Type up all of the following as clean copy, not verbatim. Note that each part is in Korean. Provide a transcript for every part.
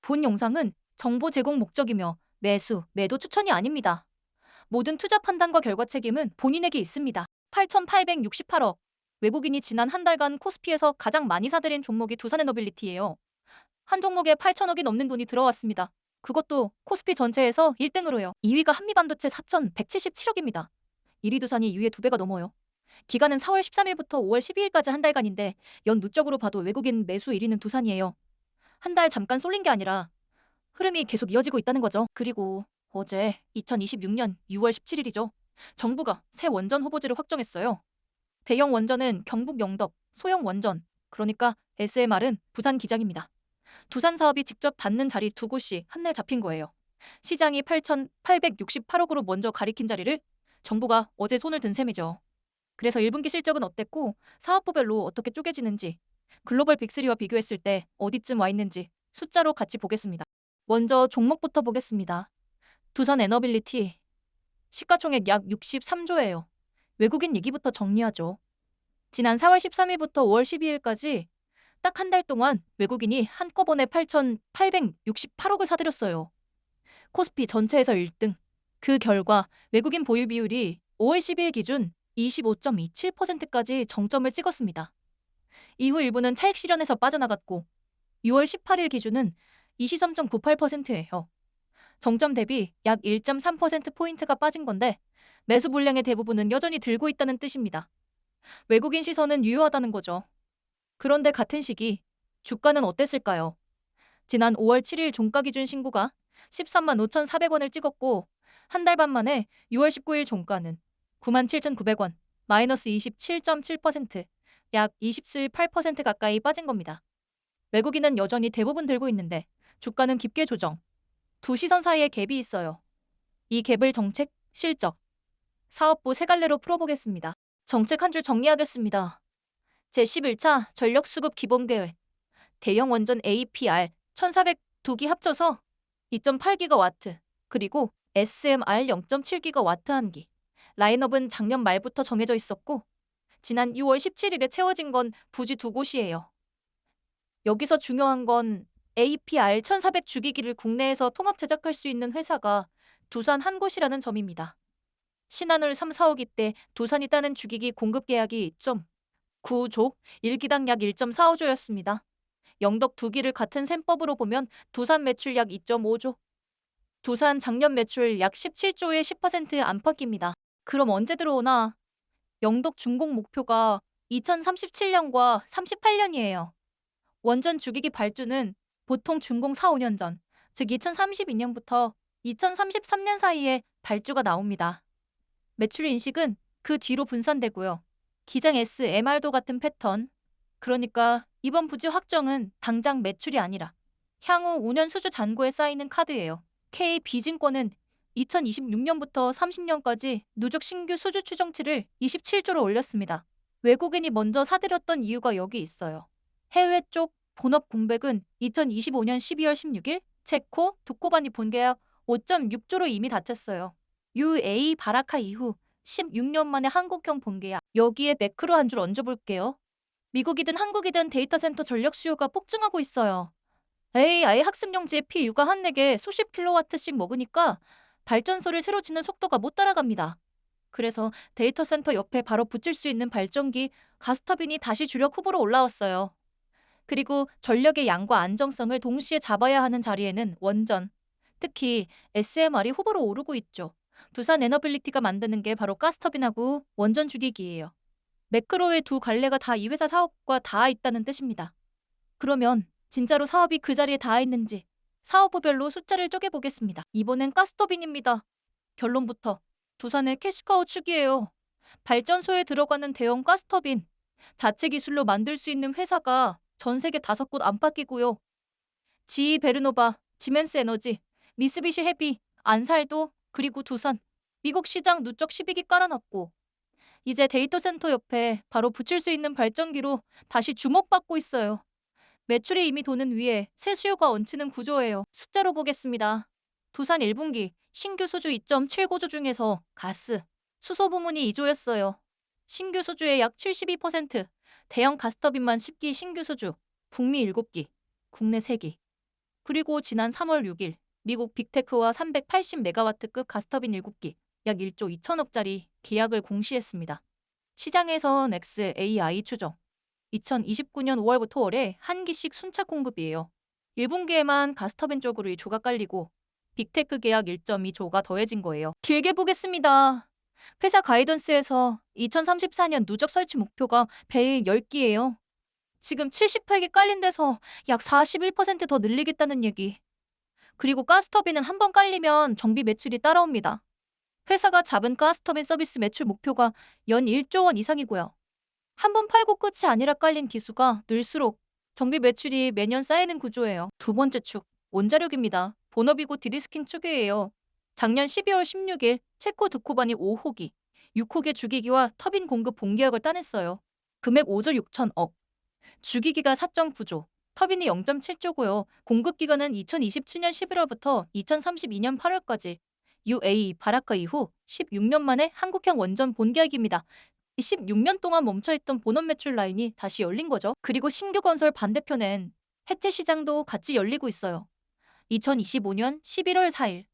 본 영상은 정보 제공 목적이며 매수, 매도 추천이 아닙니다. 모든 투자 판단과 결과 책임은 본인에게 있습니다. 8,868억. 외국인이 지난 한 달간 코스피에서 가장 많이 사들인 종목이 두산에너빌리티예요. 한 종목에 8천억이 넘는 돈이 들어왔습니다. 그것도 코스피 전체에서 1등으로요. 2위가 한미반도체 4,177억입니다. 1위 두산이 2위의 2배가 넘어요. 기간은 4월 13일부터 5월 12일까지 한 달간인데 연 누적으로 봐도 외국인 매수 1위는 두산이에요. 한 달 잠깐 쏠린 게 아니라 흐름이 계속 이어지고 있다는 거죠. 그리고 어제 2026년 6월 17일이죠. 정부가 새 원전 후보지를 확정했어요. 대형 원전은 경북 영덕, 소형 원전, 그러니까 SMR은 부산 기장입니다. 두산 사업이 직접 닿는 자리 두 곳이 한날 잡힌 거예요. 시장이 8,868억으로 먼저 가리킨 자리를 정부가 어제 손을 든 셈이죠. 그래서 1분기 실적은 어땠고 사업부별로 어떻게 쪼개지는지, 글로벌 빅3와 비교했을 때 어디쯤 와 있는지 숫자로 같이 보겠습니다. 먼저 종목부터 보겠습니다. 두산 에너빌리티, 시가총액 약 63조예요. 외국인 얘기부터 정리하죠. 지난 4월 13일부터 5월 12일까지 딱 한 달 동안 외국인이 한꺼번에 8,868억을 사들였어요. 코스피 전체에서 1등. 그 결과 외국인 보유 비율이 5월 10일 기준 25.27%까지 정점을 찍었습니다. 이후 일부는 차익 실현에서 빠져나갔고 6월 18일 기준은 23.98%예요. 정점 대비 약 1.3%포인트가 빠진 건데 매수 물량의 대부분은 여전히 들고 있다는 뜻입니다. 외국인 시선은 유효하다는 거죠. 그런데 같은 시기 주가는 어땠을까요? 지난 5월 7일 종가 기준 신고가 13만 5,400원을 찍었고 한 달 반 만에 6월 19일 종가는 9만 7,900원, 마이너스 27.7%, 약 27% 가까이 빠진 겁니다. 외국인은 여전히 대부분 들고 있는데 주가는 깊게 조정. 두 시선 사이에 갭이 있어요. 이 갭을 정책, 실적, 사업부 세 갈래로 풀어보겠습니다. 정책 한 줄 정리하겠습니다. 제11차 전력수급 기본계획, 대형 원전 APR 1,402기 합쳐서 2.8기가와트, 그리고 SMR 0.7기가와트 한 기. 라인업은 작년 말부터 정해져 있었고 지난 6월 17일에 채워진 건 부지 두 곳이에요. 여기서 중요한 건 APR 1,400 주기기를 국내에서 통합 제작할 수 있는 회사가 두산 한 곳이라는 점입니다. 신한울 3, 4호기 때 두산이 따는 주기기 공급 계약이 2.9조, 1기당 약 1.45조였습니다. 영덕 두 기를 같은 셈법으로 보면 두산 매출 약 2.5조, 두산 작년 매출 약 17조의 10% 안팎입니다. 그럼 언제 들어오나? 영덕 준공 목표가 2037년과 38년이에요. 원전 주기기 발주는 보통 준공 4, 5년 전, 즉 2032년부터 2033년 사이에 발주가 나옵니다. 매출 인식은 그 뒤로 분산되고요. 기장 SMR도 같은 패턴. 그러니까 이번 부지 확정은 당장 매출이 아니라 향후 5년 수주 잔고에 쌓이는 카드예요. KB증권은 2026년부터 30년까지 누적 신규 수주 추정치를 27조로 올렸습니다. 외국인이 먼저 사들였던 이유가 여기 있어요. 해외 쪽 본업 공백은 2025년 12월 16일 체코, 두코바니 본계약 5.6조로 이미 닫혔어요. UAE 바라카 이후 16년 만에 한국형 본계약. 여기에 매크로 한 줄 얹어볼게요. 미국이든 한국이든 데이터 센터 전력 수요가 폭증하고 있어요. AI 학습용 GPU 육아 한 4개 수십 킬로와트씩 먹으니까 발전소를 새로 짓는 속도가 못 따라갑니다. 그래서 데이터 센터 옆에 바로 붙일 수 있는 발전기, 가스터빈이 다시 주력 후보로 올라왔어요. 그리고 전력의 양과 안정성을 동시에 잡아야 하는 자리에는 원전, 특히 SMR이 후보로 오르고 있죠. 두산 에너빌리티가 만드는 게 바로 가스터빈하고 원전 주기기예요. 매크로의 두 갈래가 다 이 회사 사업과 닿아 있다는 뜻입니다. 그러면 진짜로 사업이 그 자리에 닿아 있는지 사업부별로 숫자를 쪼개보겠습니다. 이번엔 가스터빈입니다. 결론부터 두산의 캐시카우 축이에요. 발전소에 들어가는 대형 가스터빈, 자체 기술로 만들 수 있는 회사가 전 세계 5곳 안팎이고요. GE 베르노바, 지멘스 에너지, 미쓰비시 헤비, 안살도, 그리고 두산, 미국 시장 누적 12기 깔아놨고 이제 데이터 센터 옆에 바로 붙일 수 있는 발전기로 다시 주목받고 있어요. 매출이 이미 도는 위에 새 수요가 얹히는 구조예요. 숫자로 보겠습니다. 두산 1분기 신규 수주 2.79조 중에서 가스, 수소 부문이 2조였어요. 신규 수주의 약 72%, 대형 가스터빈만 10기 신규 수주, 북미 7기, 국내 3기. 그리고 지난 3월 6일 미국 빅테크와 380메가와트급 가스터빈 7기, 약 1조 2천억짜리 계약을 공시했습니다. 시장에선 XAI 추정, 2029년 5월부터 올해 한 기씩 순차 공급이에요. 1분기에만 가스터빈 쪽으로 2조가 깔리고 빅테크 계약 1.2조가 더해진 거예요. 길게 보겠습니다. 회사 가이던스에서 2034년 누적 설치 목표가 배의 10기예요. 지금 78기 깔린 데서 약 41%더 늘리겠다는 얘기. 그리고 가스터빈은 한 번 깔리면 정비 매출이 따라옵니다. 회사가 잡은 가스터빈 서비스 매출 목표가 연 1조 원 이상이고요. 한 번 팔고 끝이 아니라 깔린 기수가 늘수록 정비 매출이 매년 쌓이는 구조예요. 두 번째 축, 원자력입니다. 본업이고 디리스킹 축이에요. 작년 12월 16일 체코 드코반이 5호기, 6호기 주기기와 터빈 공급 본계약을 따냈어요. 금액 5조 6천억, 주기기가 4.9조, 터빈이 0.7조고요. 공급 기간은 2027년 11월부터 2032년 8월까지. UAE 바라카 이후 16년 만에 한국형 원전 본계약입니다. 16년 동안 멈춰있던 본업 매출 라인이 다시 열린 거죠. 그리고 신규 건설 반대편엔 해체 시장도 같이 열리고 있어요. 2025년 11월 4일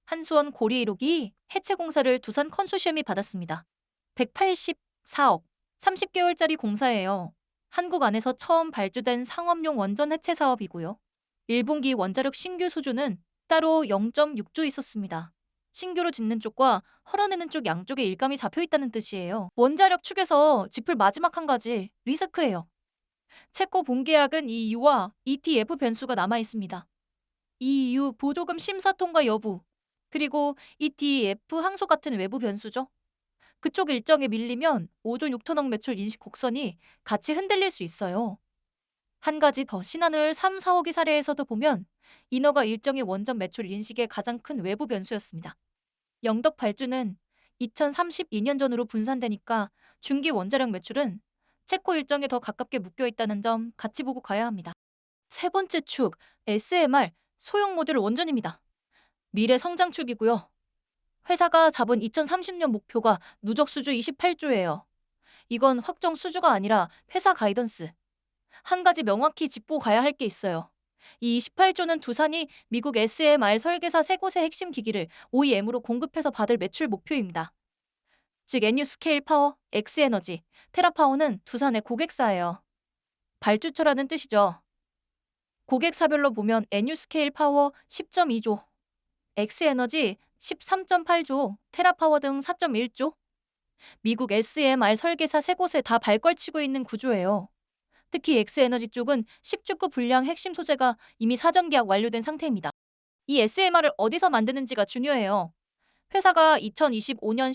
한수원 고리 1호기 해체 공사를 두산 컨소시엄이 받았습니다. 184억, 30개월짜리 공사예요. 한국 안에서 처음 발주된 상업용 원전 해체 사업이고요. 1분기 원자력 신규 수주는 따로 0.6조 있었습니다. 신규로 짓는 쪽과 헐어내는 쪽 양쪽에 일감이 잡혀 있다는 뜻이에요. 원자력 측에서 짚을 마지막 한 가지, 리스크예요. 채권 본계약은 EU와 ETF 변수가 남아 있습니다. EU 보조금 심사 통과 여부, 그리고 ETF 항소 같은 외부 변수죠. 그쪽 일정에 밀리면 5조 6천억 매출 인식 곡선이 같이 흔들릴 수 있어요. 한 가지 더 신한울 3, 4호기 사례에서도 보면 인허가 일정이 원전 매출 인식의 가장 큰 외부 변수였습니다. 영덕 발주는 2032년 전으로 분산되니까 중기 원자력 매출은 체코 일정에 더 가깝게 묶여 있다는 점 같이 보고 가야 합니다. 세 번째 축, SMR 소형 모듈 원전입니다. 미래 성장 축이고요. 회사가 잡은 2030년 목표가 누적 수주 28조예요. 이건 확정 수주가 아니라 회사 가이던스. 한 가지 명확히 짚고 가야 할 게 있어요. 이 28조는 두산이 미국 SMR 설계사 세 곳의 핵심 기기를 OEM으로 공급해서 받을 매출 목표입니다. 즉 NU스케일 파워, 엑스에너지, 테라파워는 두산의 고객사예요. 발주처라는 뜻이죠. 고객사별로 보면 NU스케일 파워 10.2조, 엑스에너지 13.8조, 테라파워 등 4.1조. 미국 SMR 설계사 세 곳에 다 발걸치고 있는 구조예요. 특히 엑스에너지 쪽은 10주급 분량 핵심 소재가 이미 사전 계약 완료된 상태입니다. 이 SMR을 어디서 만드는지가 중요해요. 회사가 2025년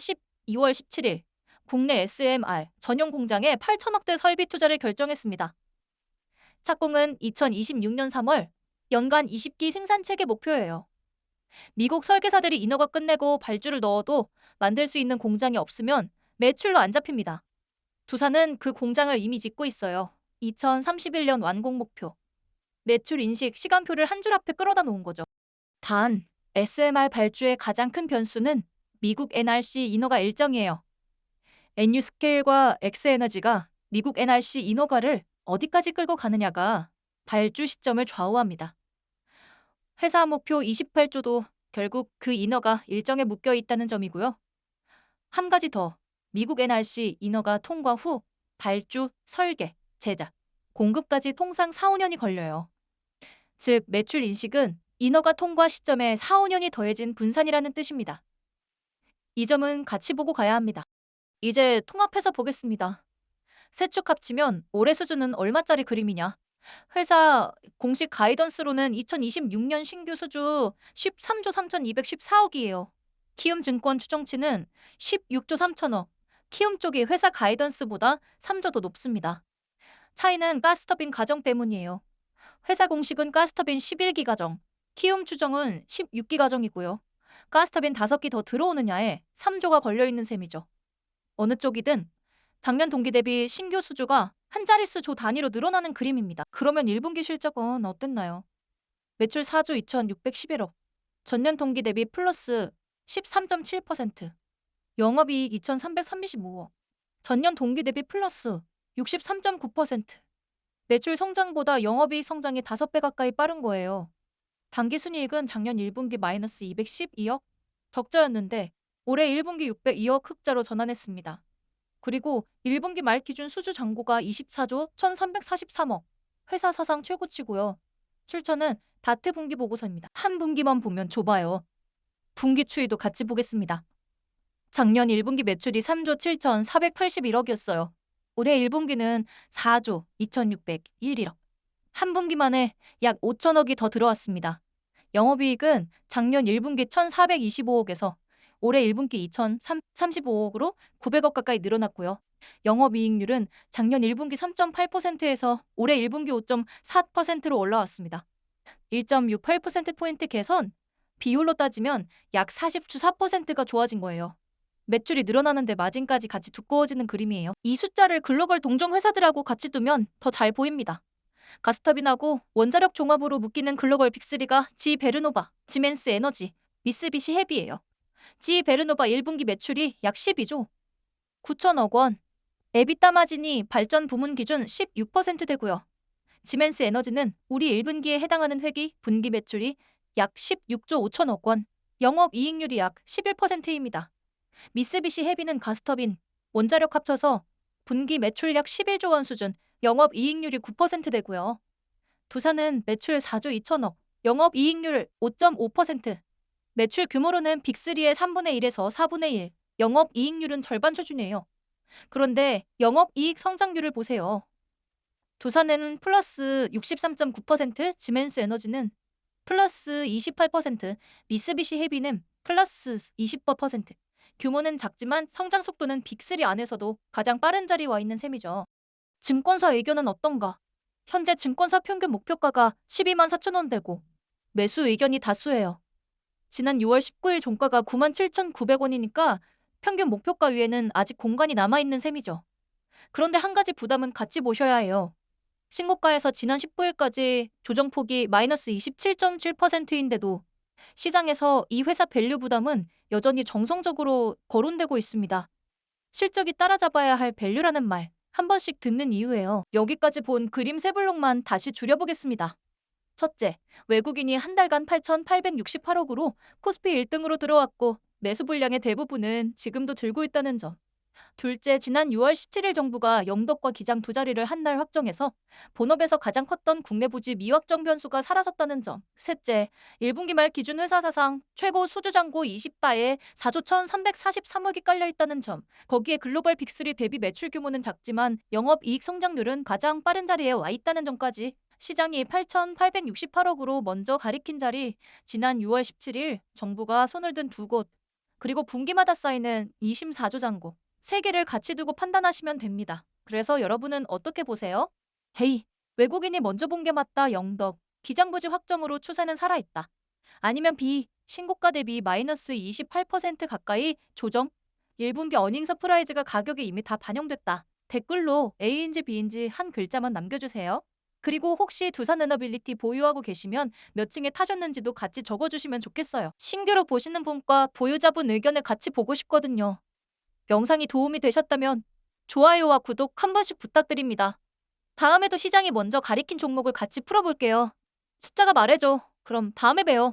12월 17일 국내 SMR 전용 공장에 8천억대 설비 투자를 결정했습니다. 착공은 2026년 3월, 연간 20기 생산 체계 목표예요. 미국 설계사들이 인허가 끝내고 발주를 넣어도 만들 수 있는 공장이 없으면 매출로 안 잡힙니다. 두산은 그 공장을 이미 짓고 있어요. 2031년 완공 목표. 매출 인식 시간표를 한 줄 앞에 끌어다 놓은 거죠. 단, SMR 발주의 가장 큰 변수는 미국 NRC 인허가 일정이에요. NU스케일과 엑스에너지가 미국 NRC 인허가를 어디까지 끌고 가느냐가 발주 시점을 좌우합니다. 회사 목표 28조도 결국 그 인허가 일정에 묶여 있다는 점이고요. 한 가지 더, 미국 NRC 인허가 통과 후 발주, 설계, 제작, 공급까지 통상 4, 5년이 걸려요. 즉 매출 인식은 인허가 통과 시점에 4, 5년이 더해진 분산이라는 뜻입니다. 이 점은 같이 보고 가야 합니다. 이제 통합해서 보겠습니다. 세 축 합치면 올해 수주는 얼마짜리 그림이냐? 회사 공식 가이던스로는 2026년 신규 수주 13조 3,214억이에요. 키움증권 추정치는 16조 3천억. 키움 쪽이 회사 가이던스보다 3조 더 높습니다. 차이는 가스터빈 가정 때문이에요. 회사 공식은 가스터빈 11기 가정, 키움 추정은 16기 가정이고요. 가스터빈 5기 더 들어오느냐에 3조가 걸려있는 셈이죠. 어느 쪽이든 작년 동기 대비 신규 수주가 한 자릿수 조 단위로 늘어나는 그림입니다. 그러면 1분기 실적은 어땠나요? 매출 4조 2,611억, 전년 동기 대비 플러스 13.7%, 영업이익 2,335억, 전년 동기 대비 플러스 63.9%. 매출 성장보다 영업이익 성장이 5배 가까이 빠른 거예요. 당기순이익은 작년 1분기 마이너스 212억 적자였는데 올해 1분기 602억 흑자로 전환했습니다. 그리고 1분기 말 기준 수주 잔고가 24조 1,343억, 회사 사상 최고치고요. 출처는 다트 분기 보고서입니다. 한 분기만 보면 좁아요. 분기 추이도 같이 보겠습니다. 작년 1분기 매출이 3조 7,481억이었어요. 올해 1분기는 4조 2,601억. 한 분기 만에 약 5천억이 더 들어왔습니다. 영업이익은 작년 1분기 1,425억에서 올해 1분기 2,035억으로 900억 가까이 늘어났고요. 영업이익률은 작년 1분기 3.8%에서 올해 1분기 5.4%로 올라왔습니다. 1.68%포인트 개선, 비율로 따지면 약 40.4%가 좋아진 거예요. 매출이 늘어나는데 마진까지 같이 두꺼워지는 그림이에요. 이 숫자를 글로벌 동종 회사들하고 같이 두면 더 잘 보입니다. 가스터빈하고 원자력 종합으로 묶이는 글로벌 빅3가 지베르노바, 지멘스 에너지, 미쓰비시 헤비예요. 지베르노바 1분기 매출이 약 12조 9천억 원, 에비타 마진이 발전 부문 기준 16% 되고요. 지멘스 에너지는 우리 1분기에 해당하는 회기 분기 매출이 약 16조 5천억 원, 영업이익률이 약 11%입니다. 미쓰비시 헤비는 가스터빈, 원자력 합쳐서 분기 매출 약 11조 원 수준, 영업이익률이 9% 되고요. 두산은 매출 4조 2천억, 영업이익률 5.5%, 매출 규모로는 빅3의 3분의 1에서 4분의 1, 영업이익률은 절반 수준이에요. 그런데 영업이익 성장률을 보세요. 두산에는 플러스 63.9%, 지멘스 에너지는 플러스 28%, 미쓰비시 헤비는 플러스 20%. 규모는 작지만 성장 속도는 빅3 안에서도 가장 빠른 자리에 와 있는 셈이죠. 증권사 의견은 어떤가? 현재 증권사 평균 목표가가 12만 4천 원대고 매수 의견이 다수예요. 지난 6월 19일 종가가 9만 7,900원이니까 평균 목표가 위에는 아직 공간이 남아있는 셈이죠. 그런데 한 가지 부담은 같이 보셔야 해요. 신고가에서 지난 19일까지 조정폭이 마이너스 27.7%인데도 시장에서 이 회사 밸류 부담은 여전히 정성적으로 거론되고 있습니다. 실적이 따라잡아야 할 밸류라는 말 한 번씩 듣는 이유예요. 여기까지 본 그림 세 블록만 다시 줄여보겠습니다. 첫째, 외국인이 한 달간 8,868억으로 코스피 1등으로 들어왔고 매수 물량의 대부분은 지금도 들고 있다는 점. 둘째, 지난 6월 17일 정부가 영덕과 기장 두 자리를 한 날 확정해서 본업에서 가장 컸던 국내 부지 미확정 변수가 사라졌다는 점. 셋째, 1분기 말 기준 회사 사상 최고 수주잔고 20다에 4조 1,343억이 깔려있다는 점. 거기에 글로벌 빅3 대비 매출 규모는 작지만 영업이익 성장률은 가장 빠른 자리에 와 있다는 점까지. 시장이 8,868억으로 먼저 가리킨 자리, 지난 6월 17일 정부가 손을 든 두 곳, 그리고 분기마다 쌓이는 24조 잔고. 세 개를 같이 두고 판단하시면 됩니다. 그래서 여러분은 어떻게 보세요? 헤이, 외국인이 먼저 본 게 맞다. 영덕, 기장부지 확정으로 추세는 살아있다. 아니면 B, 신고가 대비 마이너스 28% 가까이 조정? 1분기 어닝 서프라이즈가 가격에 이미 다 반영됐다. 댓글로 A인지 B인지 한 글자만 남겨주세요. 그리고 혹시 두산에너빌리티 보유하고 계시면 몇 층에 타셨는지도 같이 적어주시면 좋겠어요. 신규로 보시는 분과 보유자분 의견을 같이 보고 싶거든요. 영상이 도움이 되셨다면 좋아요와 구독 한 번씩 부탁드립니다. 다음에도 시장이 먼저 가리킨 종목을 같이 풀어볼게요. 숫자가 말해줘. 그럼 다음에 봬요.